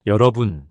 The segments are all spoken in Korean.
여러분,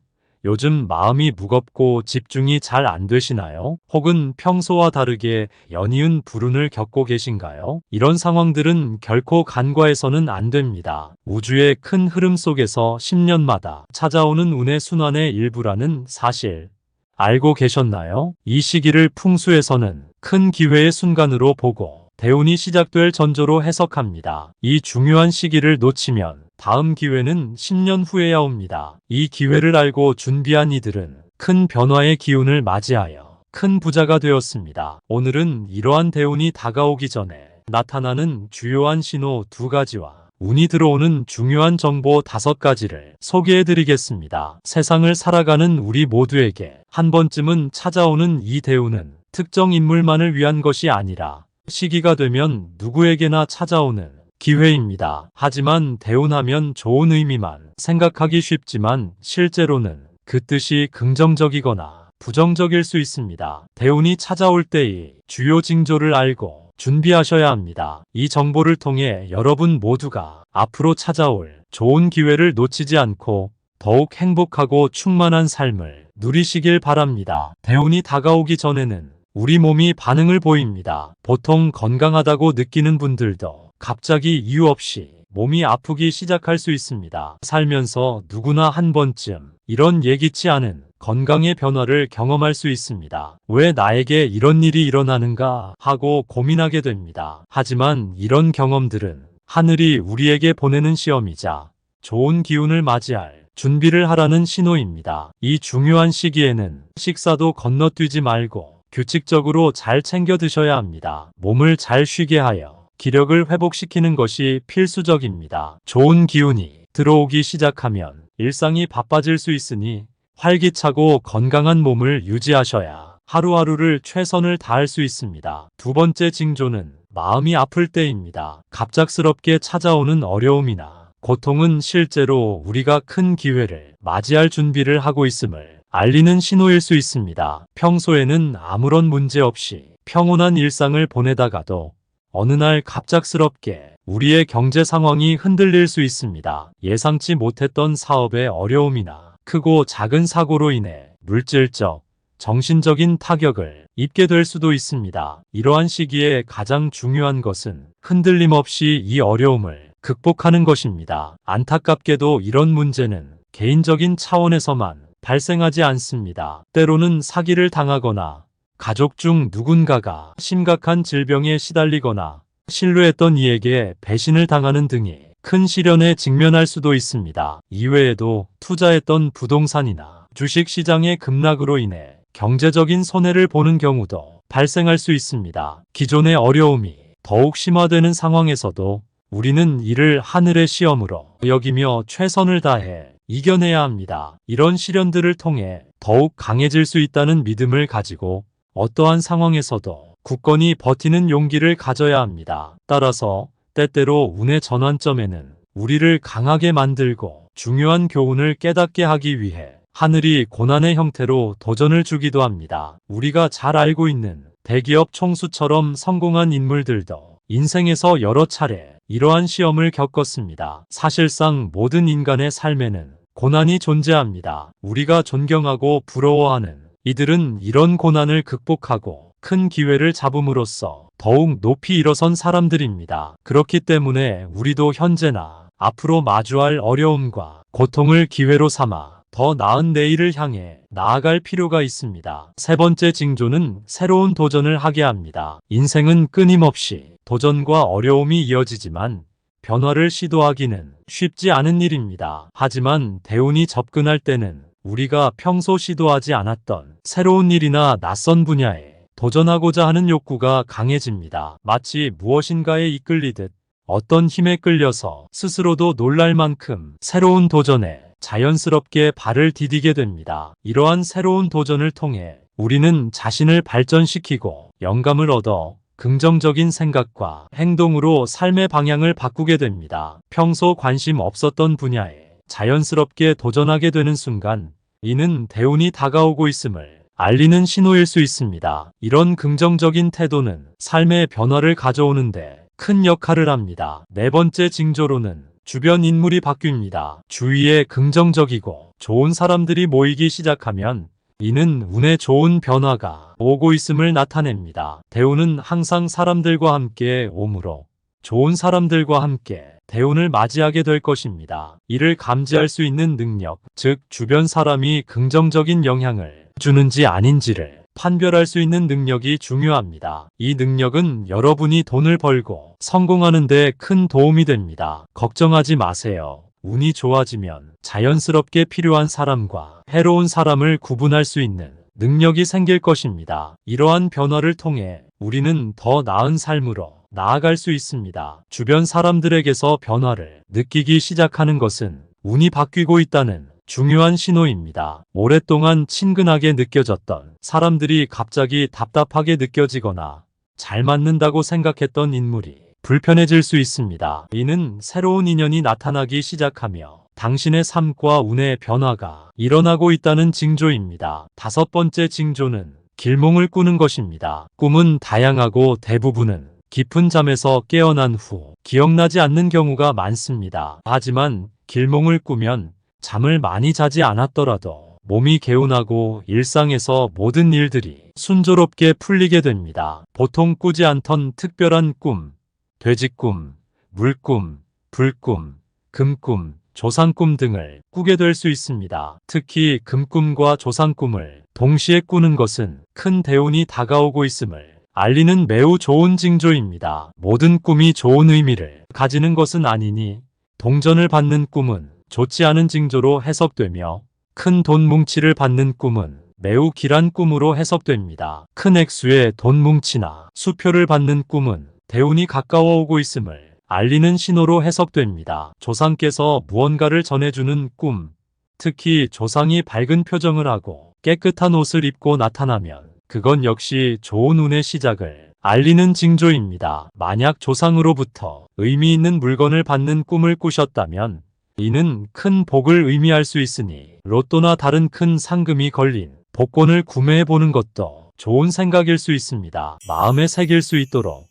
요즘 마음이 무겁고 집중이 잘 안 되시나요? 혹은 평소와 다르게 연이은 불운을 겪고 계신가요? 이런 상황들은 결코 간과해서는 안 됩니다. 우주의 큰 흐름 속에서 10년마다 찾아오는 운의 순환의 일부라는 사실 알고 계셨나요? 이 시기를 풍수에서는 큰 기회의 순간으로 보고 대운이 시작될 전조로 해석합니다. 이 중요한 시기를 놓치면 다음 기회는 10년 후에야 옵니다. 이 기회를 알고 준비한 이들은 큰 변화의 기운을 맞이하여 큰 부자가 되었습니다. 오늘은 이러한 대운이 다가오기 전에 나타나는 주요한 신호 2가지와 운이 들어오는 중요한 정보 5가지를 소개해드리겠습니다. 세상을 살아가는 우리 모두에게 한 번쯤은 찾아오는 이 대운은 특정 인물만을 위한 것이 아니라 시기가 되면 누구에게나 찾아오는 기회입니다. 하지만 대운하면 좋은 의미만 생각하기 쉽지만 실제로는 그 뜻이 긍정적이거나 부정적일 수 있습니다. 대운이 찾아올 때의 주요 징조를 알고 준비하셔야 합니다. 이 정보를 통해 여러분 모두가 앞으로 찾아올 좋은 기회를 놓치지 않고 더욱 행복하고 충만한 삶을 누리시길 바랍니다. 대운이 다가오기 전에는 우리 몸이 반응을 보입니다. 보통 건강하다고 느끼는 분들도 갑자기 이유 없이 몸이 아프기 시작할 수 있습니다. 살면서 누구나 한 번쯤 이런 예기치 않은 건강의 변화를 경험할 수 있습니다. 왜 나에게 이런 일이 일어나는가 하고 고민하게 됩니다. 하지만 이런 경험들은 하늘이 우리에게 보내는 시험이자 좋은 기운을 맞이할 준비를 하라는 신호입니다. 이 중요한 시기에는 식사도 건너뛰지 말고 규칙적으로 잘 챙겨 드셔야 합니다. 몸을 잘 쉬게 하여 기력을 회복시키는 것이 필수적입니다. 좋은 기운이 들어오기 시작하면 일상이 바빠질 수 있으니 활기차고 건강한 몸을 유지하셔야 하루하루를 최선을 다할 수 있습니다. 2번째 징조는 마음이 아플 때입니다. 갑작스럽게 찾아오는 어려움이나 고통은 실제로 우리가 큰 기회를 맞이할 준비를 하고 있음을 알리는 신호일 수 있습니다. 평소에는 아무런 문제 없이 평온한 일상을 보내다가도 어느 날 갑작스럽게 우리의 경제 상황이 흔들릴 수 있습니다. 예상치 못했던 사업의 어려움이나 크고 작은 사고로 인해 물질적, 정신적인 타격을 입게 될 수도 있습니다. 이러한 시기에 가장 중요한 것은 흔들림 없이 이 어려움을 극복하는 것입니다. 안타깝게도 이런 문제는 개인적인 차원에서만 발생하지 않습니다. 때로는 사기를 당하거나 가족 중 누군가가 심각한 질병에 시달리거나 신뢰했던 이에게 배신을 당하는 등의 큰 시련에 직면할 수도 있습니다. 이외에도 투자했던 부동산이나 주식시장의 급락으로 인해 경제적인 손해를 보는 경우도 발생할 수 있습니다. 기존의 어려움이 더욱 심화되는 상황에서도 우리는 이를 하늘의 시험으로 여기며 최선을 다해 이겨내야 합니다. 이런 시련들을 통해 더욱 강해질 수 있다는 믿음을 가지고 어떠한 상황에서도 굳건히 버티는 용기를 가져야 합니다. 따라서 때때로 운의 전환점에는 우리를 강하게 만들고 중요한 교훈을 깨닫게 하기 위해 하늘이 고난의 형태로 도전을 주기도 합니다. 우리가 잘 알고 있는 대기업 총수처럼 성공한 인물들도 인생에서 여러 차례 이러한 시험을 겪었습니다. 사실상 모든 인간의 삶에는 고난이 존재합니다. 우리가 존경하고 부러워하는 이들은 이런 고난을 극복하고 큰 기회를 잡음으로써 더욱 높이 일어선 사람들입니다. 그렇기 때문에 우리도 현재나 앞으로 마주할 어려움과 고통을 기회로 삼아 더 나은 내일을 향해 나아갈 필요가 있습니다. 3번째 징조는 새로운 도전을 하게 합니다. 인생은 끊임없이 도전과 어려움이 이어지지만 변화를 시도하기는 쉽지 않은 일입니다. 하지만 대운이 접근할 때는 우리가 평소 시도하지 않았던 새로운 일이나 낯선 분야에 도전하고자 하는 욕구가 강해집니다. 마치 무엇인가에 이끌리듯 어떤 힘에 끌려서 스스로도 놀랄 만큼 새로운 도전에 자연스럽게 발을 디디게 됩니다. 이러한 새로운 도전을 통해 우리는 자신을 발전시키고 영감을 얻어 긍정적인 생각과 행동으로 삶의 방향을 바꾸게 됩니다. 평소 관심 없었던 분야에 자연스럽게 도전하게 되는 순간 이는 대운이 다가오고 있음을 알리는 신호일 수 있습니다. 이런 긍정적인 태도는 삶의 변화를 가져오는데 큰 역할을 합니다. 4번째 징조로는 주변 인물이 바뀝니다. 주위에 긍정적이고 좋은 사람들이 모이기 시작하면 이는 운에 좋은 변화가 오고 있음을 나타냅니다. 대운은 항상 사람들과 함께 오므로 좋은 사람들과 함께 대운을 맞이하게 될 것입니다. 이를 감지할 수 있는 능력, 즉 주변 사람이 긍정적인 영향을 주는지 아닌지를 판별할 수 있는 능력이 중요합니다. 이 능력은 여러분이 돈을 벌고 성공하는 데 큰 도움이 됩니다. 걱정하지 마세요. 운이 좋아지면 자연스럽게 필요한 사람과 해로운 사람을 구분할 수 있는 능력이 생길 것입니다. 이러한 변화를 통해 우리는 더 나은 삶으로 나아갈 수 있습니다. 주변 사람들에게서 변화를 느끼기 시작하는 것은 운이 바뀌고 있다는 중요한 신호입니다. 오랫동안 친근하게 느껴졌던 사람들이 갑자기 답답하게 느껴지거나 잘 맞는다고 생각했던 인물이 불편해질 수 있습니다. 이는 새로운 인연이 나타나기 시작하며 당신의 삶과 운의 변화가 일어나고 있다는 징조입니다. 다섯 번째 징조는 길몽을 꾸는 것입니다. 꿈은 다양하고 대부분은 깊은 잠에서 깨어난 후 기억나지 않는 경우가 많습니다. 하지만 길몽을 꾸면 잠을 많이 자지 않았더라도 몸이 개운하고 일상에서 모든 일들이 순조롭게 풀리게 됩니다. 보통 꾸지 않던 특별한 꿈, 돼지꿈, 물꿈, 불꿈, 금꿈, 조상꿈 등을 꾸게 될 수 있습니다. 특히 금꿈과 조상꿈을 동시에 꾸는 것은 큰 대운이 다가오고 있음을 알리는 매우 좋은 징조입니다. 모든 꿈이 좋은 의미를 가지는 것은 아니니 동전을 받는 꿈은 좋지 않은 징조로 해석되며 큰 돈 뭉치를 받는 꿈은 매우 길한 꿈으로 해석됩니다. 큰 액수의 돈 뭉치나 수표를 받는 꿈은 대운이 가까워 오고 있음을 알리는 신호로 해석됩니다. 조상께서 무언가를 전해주는 꿈, 특히 조상이 밝은 표정을 하고 깨끗한 옷을 입고 나타나면 그건 역시 좋은 운의 시작을 알리는 징조입니다. 만약 조상으로부터 의미 있는 물건을 받는 꿈을 꾸셨다면 이는 큰 복을 의미할 수 있으니 로또나 다른 큰 상금이 걸린 복권을 구매해 보는 것도 좋은 생각일 수 있습니다. 마음에 새길 수 있도록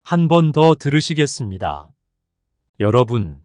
한 번 더 들으시겠습니다. 여러분,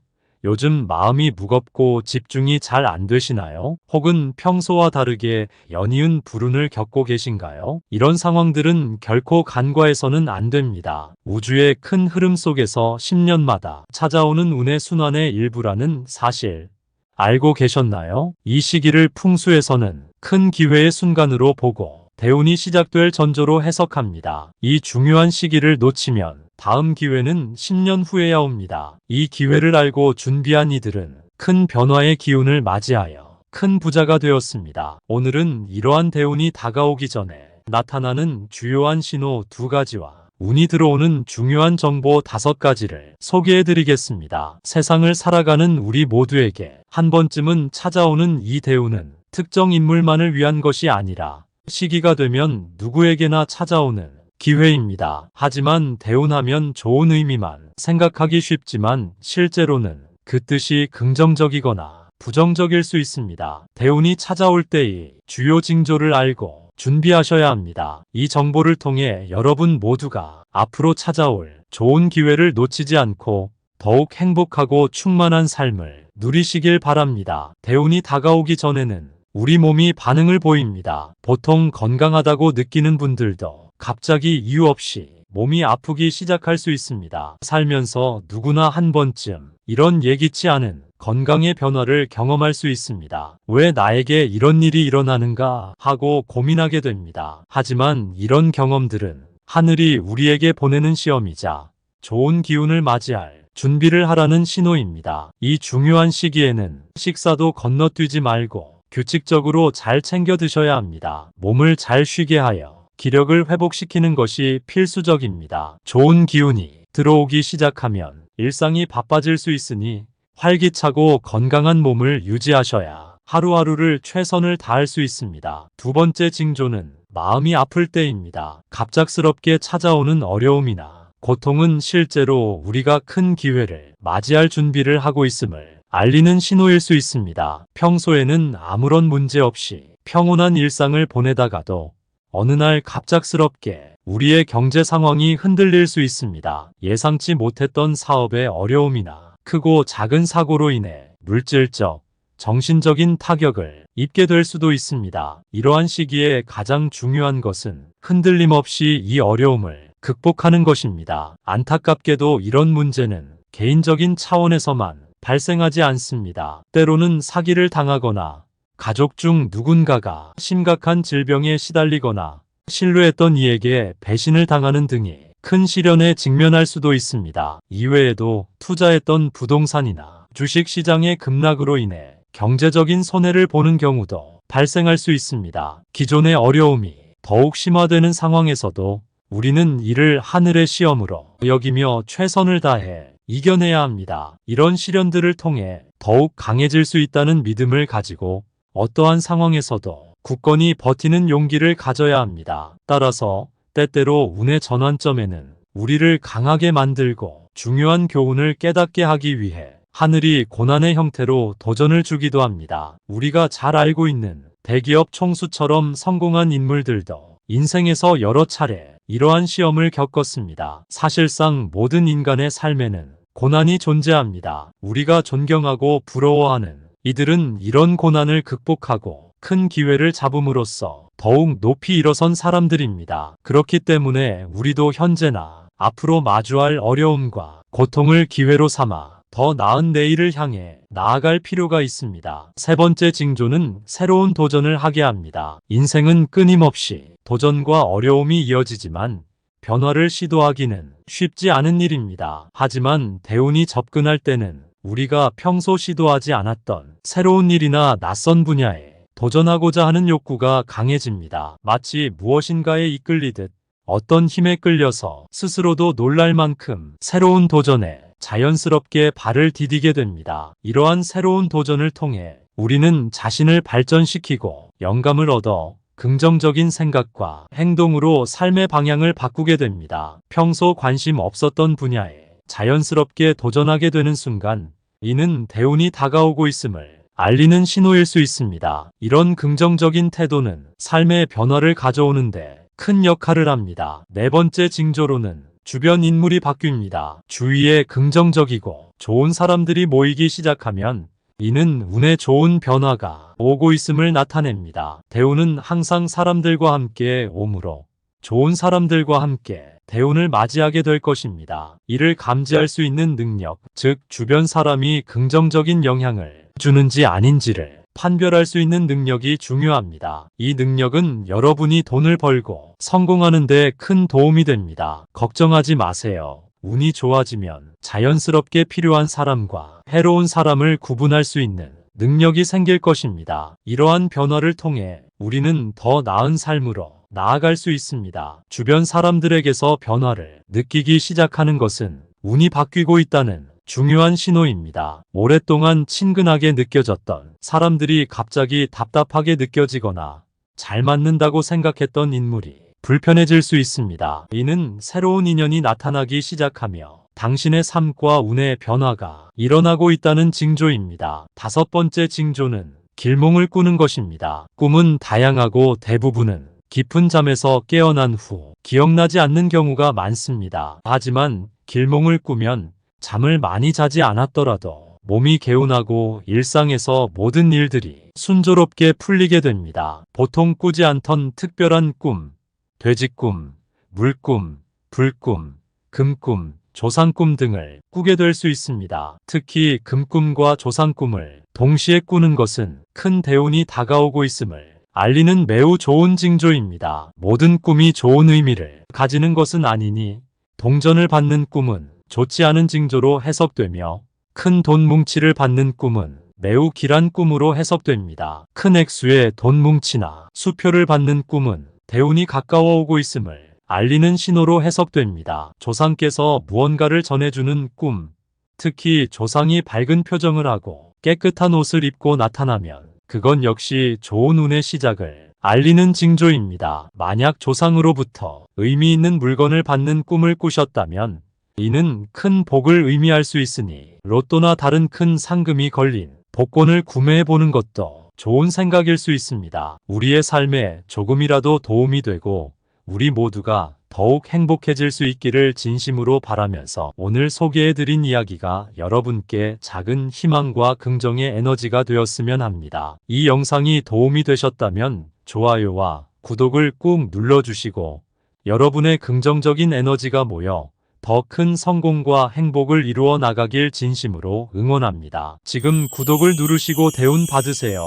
요즘 마음이 무겁고 집중이 잘 안 되시나요? 혹은 평소와 다르게 연이은 불운을 겪고 계신가요? 이런 상황들은 결코 간과해서는 안 됩니다. 우주의 큰 흐름 속에서 10년마다 찾아오는 운의 순환의 일부라는 사실 알고 계셨나요? 이 시기를 풍수에서는 큰 기회의 순간으로 보고 대운이 시작될 전조로 해석합니다. 이 중요한 시기를 놓치면 다음 기회는 10년 후에야 옵니다. 이 기회를 알고 준비한 이들은 큰 변화의 기운을 맞이하여 큰 부자가 되었습니다. 오늘은 이러한 대운이 다가오기 전에 나타나는 주요한 신호 2가지와 운이 들어오는 중요한 정보 5가지를 소개해드리겠습니다. 세상을 살아가는 우리 모두에게 한 번쯤은 찾아오는 이 대운은 특정 인물만을 위한 것이 아니라 시기가 되면 누구에게나 찾아오는 기회입니다. 하지만 대운하면 좋은 의미만 생각하기 쉽지만 실제로는 그 뜻이 긍정적이거나 부정적일 수 있습니다. 대운이 찾아올 때의 주요 징조를 알고 준비하셔야 합니다. 이 정보를 통해 여러분 모두가 앞으로 찾아올 좋은 기회를 놓치지 않고 더욱 행복하고 충만한 삶을 누리시길 바랍니다. 대운이 다가오기 전에는 우리 몸이 반응을 보입니다. 보통 건강하다고 느끼는 분들도 갑자기 이유 없이 몸이 아프기 시작할 수 있습니다. 살면서 누구나 한 번쯤 이런 예기치 않은 건강의 변화를 경험할 수 있습니다. 왜 나에게 이런 일이 일어나는가 하고 고민하게 됩니다. 하지만 이런 경험들은 하늘이 우리에게 보내는 시험이자 좋은 기운을 맞이할 준비를 하라는 신호입니다. 이 중요한 시기에는 식사도 건너뛰지 말고 규칙적으로 잘 챙겨 드셔야 합니다. 몸을 잘 쉬게 하여 기력을 회복시키는 것이 필수적입니다. 좋은 기운이 들어오기 시작하면 일상이 바빠질 수 있으니 활기차고 건강한 몸을 유지하셔야 하루하루를 최선을 다할 수 있습니다. 2번째 징조는 마음이 아플 때입니다. 갑작스럽게 찾아오는 어려움이나 고통은 실제로 우리가 큰 기회를 맞이할 준비를 하고 있음을 알리는 신호일 수 있습니다. 평소에는 아무런 문제 없이 평온한 일상을 보내다가도 어느 날 갑작스럽게 우리의 경제 상황이 흔들릴 수 있습니다. 예상치 못했던 사업의 어려움이나 크고 작은 사고로 인해 물질적, 정신적인 타격을 입게 될 수도 있습니다. 이러한 시기에 가장 중요한 것은 흔들림 없이 이 어려움을 극복하는 것입니다. 안타깝게도 이런 문제는 개인적인 차원에서만 발생하지 않습니다. 때로는 사기를 당하거나 가족 중 누군가가 심각한 질병에 시달리거나 신뢰했던 이에게 배신을 당하는 등이 큰 시련에 직면할 수도 있습니다. 이외에도 투자했던 부동산이나 주식 시장의 급락으로 인해 경제적인 손해를 보는 경우도 발생할 수 있습니다. 기존의 어려움이 더욱 심화되는 상황에서도 우리는 이를 하늘의 시험으로 여기며 최선을 다해 이겨내야 합니다. 이런 시련들을 통해 더욱 강해질 수 있다는 믿음을 가지고 어떠한 상황에서도 굳건히 버티는 용기를 가져야 합니다. 따라서 때때로 운의 전환점에는 우리를 강하게 만들고 중요한 교훈을 깨닫게 하기 위해 하늘이 고난의 형태로 도전을 주기도 합니다. 우리가 잘 알고 있는 대기업 총수처럼 성공한 인물들도 인생에서 여러 차례 이러한 시험을 겪었습니다. 사실상 모든 인간의 삶에는 고난이 존재합니다. 우리가 존경하고 부러워하는 이들은 이런 고난을 극복하고 큰 기회를 잡음으로써 더욱 높이 일어선 사람들입니다. 그렇기 때문에 우리도 현재나 앞으로 마주할 어려움과 고통을 기회로 삼아 더 나은 내일을 향해 나아갈 필요가 있습니다. 세 번째 징조는 새로운 도전을 하게 합니다. 인생은 끊임없이 도전과 어려움이 이어지지만 변화를 시도하기는 쉽지 않은 일입니다. 하지만 대운이 접근할 때는 우리가 평소 시도하지 않았던 새로운 일이나 낯선 분야에 도전하고자 하는 욕구가 강해집니다. 마치 무엇인가에 이끌리듯 어떤 힘에 끌려서 스스로도 놀랄 만큼 새로운 도전에 자연스럽게 발을 디디게 됩니다. 이러한 새로운 도전을 통해 우리는 자신을 발전시키고 영감을 얻어 긍정적인 생각과 행동으로 삶의 방향을 바꾸게 됩니다. 평소 관심 없었던 분야에 자연스럽게 도전하게 되는 순간 이는 대운이 다가오고 있음을 알리는 신호일 수 있습니다. 이런 긍정적인 태도는 삶의 변화를 가져오는데 큰 역할을 합니다. 네 번째 징조로는 주변 인물이 바뀝니다. 주위에 긍정적이고 좋은 사람들이 모이기 시작하면 이는 운에 좋은 변화가 오고 있음을 나타냅니다. 대운은 항상 사람들과 함께 오므로 좋은 사람들과 함께 대운을 맞이하게 될 것입니다. 이를 감지할 수 있는 능력, 즉 주변 사람이 긍정적인 영향을 주는지 아닌지를 판별할 수 있는 능력이 중요합니다. 이 능력은 여러분이 돈을 벌고 성공하는 데 큰 도움이 됩니다. 걱정하지 마세요. 운이 좋아지면 자연스럽게 필요한 사람과 해로운 사람을 구분할 수 있는 능력이 생길 것입니다. 이러한 변화를 통해 우리는 더 나은 삶으로 나아갈 수 있습니다. 주변 사람들에게서 변화를 느끼기 시작하는 것은 운이 바뀌고 있다는 중요한 신호입니다. 오랫동안 친근하게 느껴졌던 사람들이 갑자기 답답하게 느껴지거나 잘 맞는다고 생각했던 인물이 불편해질 수 있습니다. 이는 새로운 인연이 나타나기 시작하며 당신의 삶과 운의 변화가 일어나고 있다는 징조입니다. 다섯 번째 징조는 길몽을 꾸는 것입니다. 꿈은 다양하고 대부분은 깊은 잠에서 깨어난 후 기억나지 않는 경우가 많습니다. 하지만 길몽을 꾸면 잠을 많이 자지 않았더라도 몸이 개운하고 일상에서 모든 일들이 순조롭게 풀리게 됩니다. 보통 꾸지 않던 특별한 꿈, 돼지꿈, 물꿈, 불꿈, 금꿈, 조상꿈 등을 꾸게 될 수 있습니다. 특히 금꿈과 조상꿈을 동시에 꾸는 것은 큰 대운이 다가오고 있음을 알리는 매우 좋은 징조입니다. 모든 꿈이 좋은 의미를 가지는 것은 아니니 동전을 받는 꿈은 좋지 않은 징조로 해석되며 큰 돈 뭉치를 받는 꿈은 매우 길한 꿈으로 해석됩니다. 큰 액수의 돈 뭉치나 수표를 받는 꿈은 대운이 가까워 오고 있음을 알리는 신호로 해석됩니다. 조상께서 무언가를 전해주는 꿈, 특히 조상이 밝은 표정을 하고 깨끗한 옷을 입고 나타나면 그건 역시 좋은 운의 시작을 알리는 징조입니다. 만약 조상으로부터 의미 있는 물건을 받는 꿈을 꾸셨다면 이는 큰 복을 의미할 수 있으니 로또나 다른 큰 상금이 걸린 복권을 구매해보는 것도 좋은 생각일 수 있습니다. 우리의 삶에 조금이라도 도움이 되고 우리 모두가 더욱 행복해질 수 있기를 진심으로 바라면서 오늘 소개해드린 이야기가 여러분께 작은 희망과 긍정의 에너지가 되었으면 합니다. 이 영상이 도움이 되셨다면 좋아요와 구독을 꾹 눌러주시고 여러분의 긍정적인 에너지가 모여 더 큰 성공과 행복을 이루어 나가길 진심으로 응원합니다. 지금 구독을 누르시고 대운 받으세요.